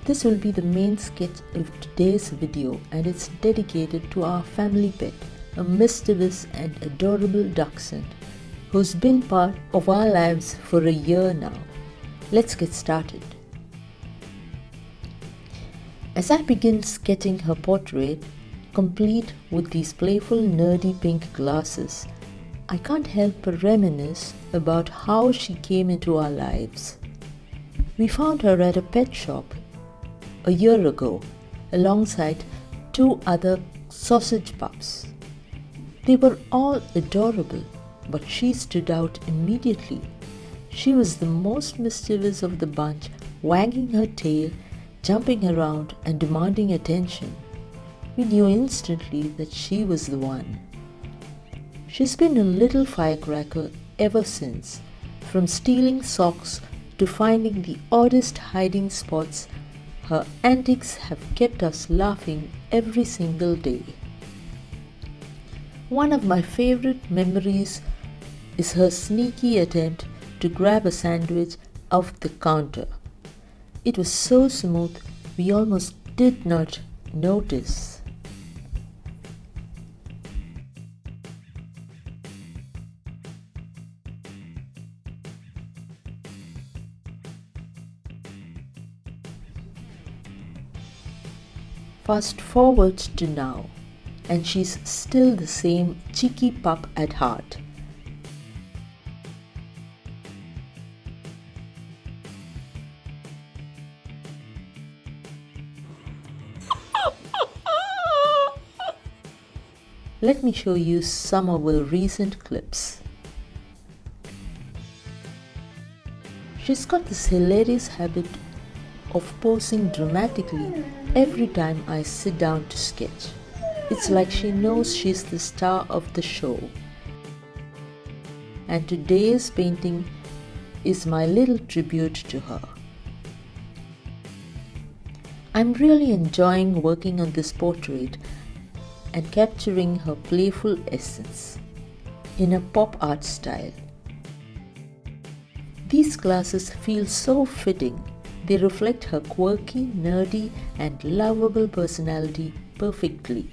This will be the main sketch of today's video, and it's dedicated to our family pet, a mischievous and adorable dachshund who's been part of our lives for a year now. Let's get started. As I begin sketching her portrait, complete with these playful nerdy pink glasses, I can't help but reminisce about how she came into our lives. We found her at a pet shop a year ago, alongside 2 other sausage pups. They were all adorable, but she stood out immediately. She was the most mischievous of the bunch, wagging her tail, jumping around and demanding attention. We knew instantly that she was the one. She's been a little firecracker ever since, from stealing socks to finding the oddest hiding spots. Her antics have kept us laughing every single day. One of my favorite memories is her sneaky attempt to grab a sandwich off the counter. It was so smooth, we almost did not notice. Fast forward to now, and she's still the same cheeky pup at heart. Let me show you some of her recent clips. She's got this hilarious habit of posing dramatically every time I sit down to sketch. It's like she knows she's the star of the show. And today's painting is my little tribute to her. I'm really enjoying working on this portrait and capturing her playful essence in a pop art style. These glasses feel so fitting. They reflect her quirky, nerdy, and lovable personality perfectly.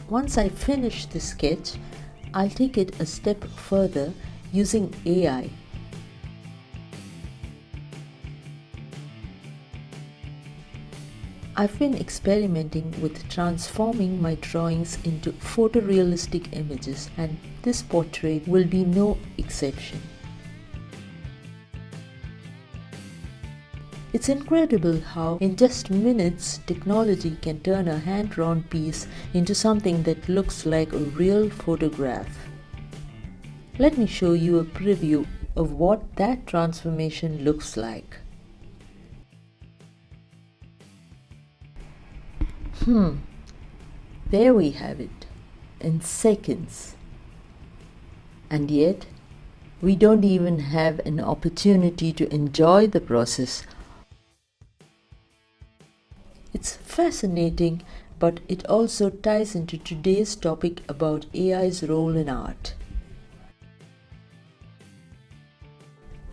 Once I finish the sketch, I'll take it a step further using AI. I've been experimenting with transforming my drawings into photorealistic images, and this portrait will be no exception. It's incredible how in just minutes technology can turn a hand-drawn piece into something that looks like a real photograph. Let me show you a preview of what that transformation looks like. There we have it, in seconds. And yet, we don't even have an opportunity to enjoy the process. It's fascinating, but it also ties into today's topic about AI's role in art.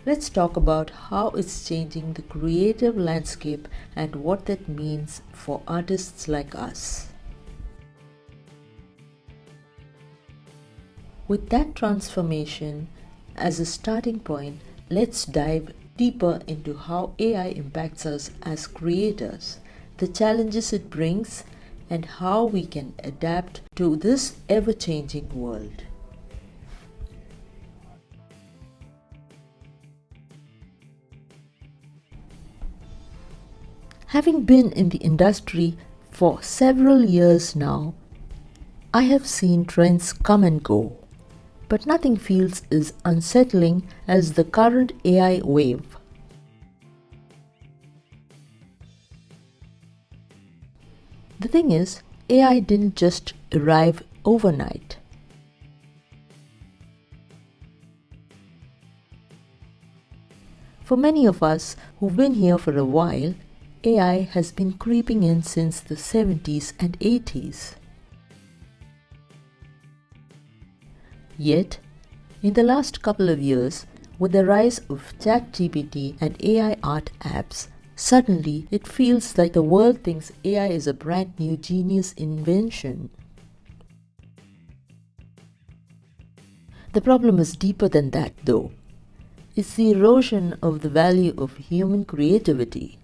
Let's talk about how it's changing the creative landscape and what that means for artists like us. With that transformation as a starting point, let's dive deeper into how AI impacts us as creators, the challenges it brings, and how we can adapt to this ever-changing world. Having been in the industry for several years now, I have seen trends come and go, but nothing feels as unsettling as the current AI wave. The thing is, AI didn't just arrive overnight. For many of us who've been here for a while, AI has been creeping in since the 70s and 80s. Yet, in the last couple of years, with the rise of ChatGPT and AI art apps, suddenly it feels like the world thinks AI is a brand new genius invention. The problem is deeper than that, though. It's the erosion of the value of human creativity.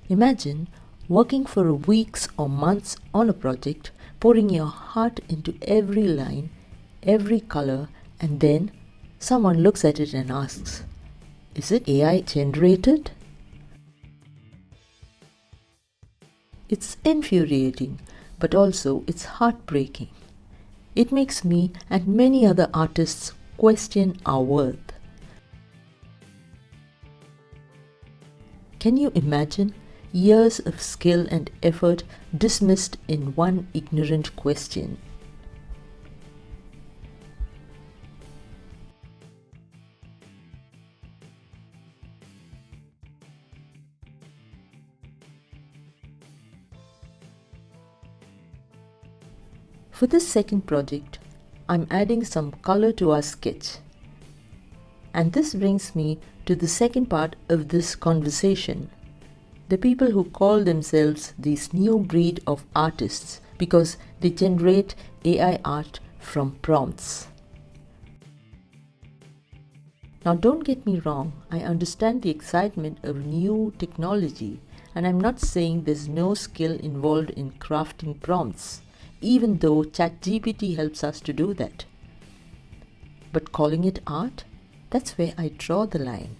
Imagine working for weeks or months on a project, pouring your heart into every line, every color, and then someone looks at it and asks, "Is it AI generated?" It's infuriating, but also it's heartbreaking. It makes me and many other artists question our worth. Can you imagine years of skill and effort dismissed in one ignorant question? For this second project, I'm adding some color to our sketch. And this brings me to the second part of this conversation. The people who call themselves this new breed of artists because they generate AI art from prompts. Now don't get me wrong, I understand the excitement of new technology, and I'm not saying there's no skill involved in crafting prompts, even though ChatGPT helps us to do that. But calling it art? That's where I draw the line.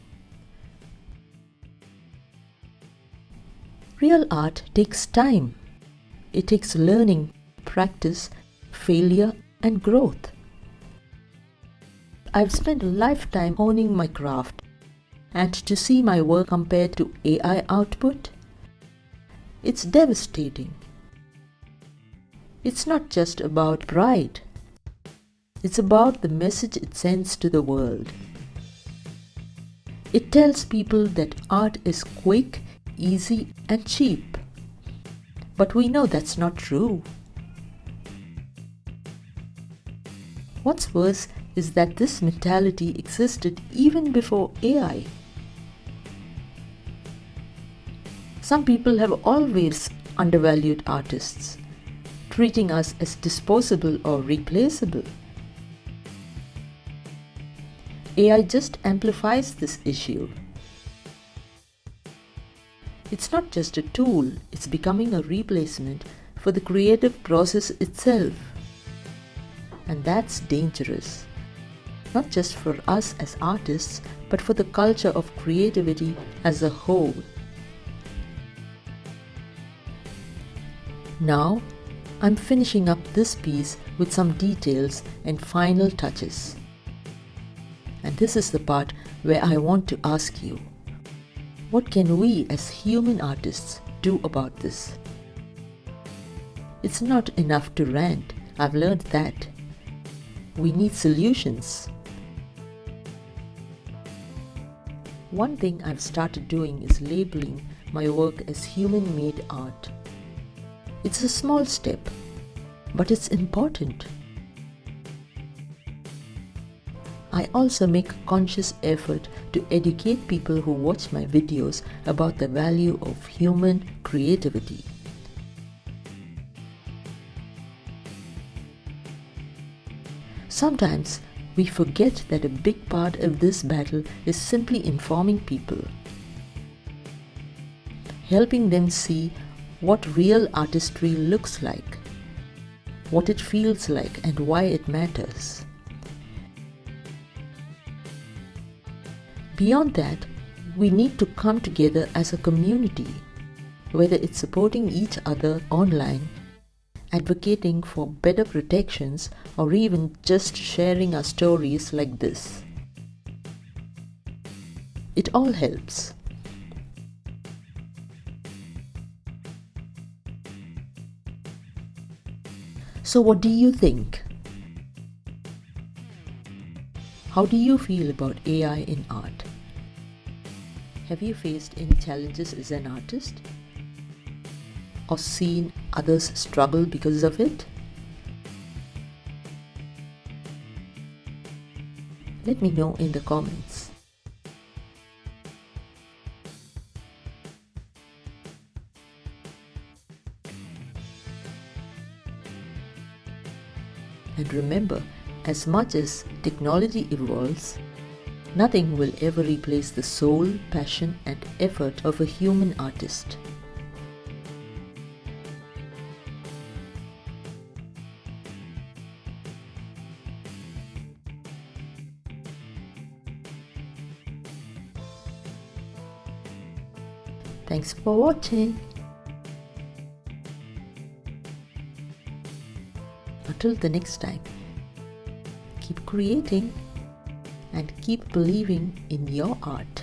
Real art takes time. It takes learning, practice, failure, and growth. I've spent a lifetime honing my craft, and to see my work compared to AI output, it's devastating. It's not just about pride. It's about the message it sends to the world. It tells people that art is quick, easy, and cheap. But we know that's not true. What's worse is that this mentality existed even before AI. Some people have always undervalued artists, treating us as disposable or replaceable. AI just amplifies this issue. It's not just a tool, it's becoming a replacement for the creative process itself. And that's dangerous, not just for us as artists, but for the culture of creativity as a whole. Now, I'm finishing up this piece with some details and final touches. And this is the part where I want to ask you, what can we as human artists do about this? It's not enough to rant, I've learned that. We need solutions. One thing I've started doing is labeling my work as human-made art. It's a small step, but it's important. I also make a conscious effort to educate people who watch my videos about the value of human creativity. Sometimes we forget that a big part of this battle is simply informing people, helping them see what real artistry looks like, what it feels like, and why it matters. Beyond that, we need to come together as a community, whether it's supporting each other online, advocating for better protections, or even just sharing our stories like this. It all helps. So what do you think? How do you feel about AI in art? Have you faced any challenges as an artist? Or seen others struggle because of it? Let me know in the comments. And remember, as much as technology evolves, nothing will ever replace the soul, passion, and effort of a human artist. Thanks for watching. Until the next time, keep creating and keep believing in your art.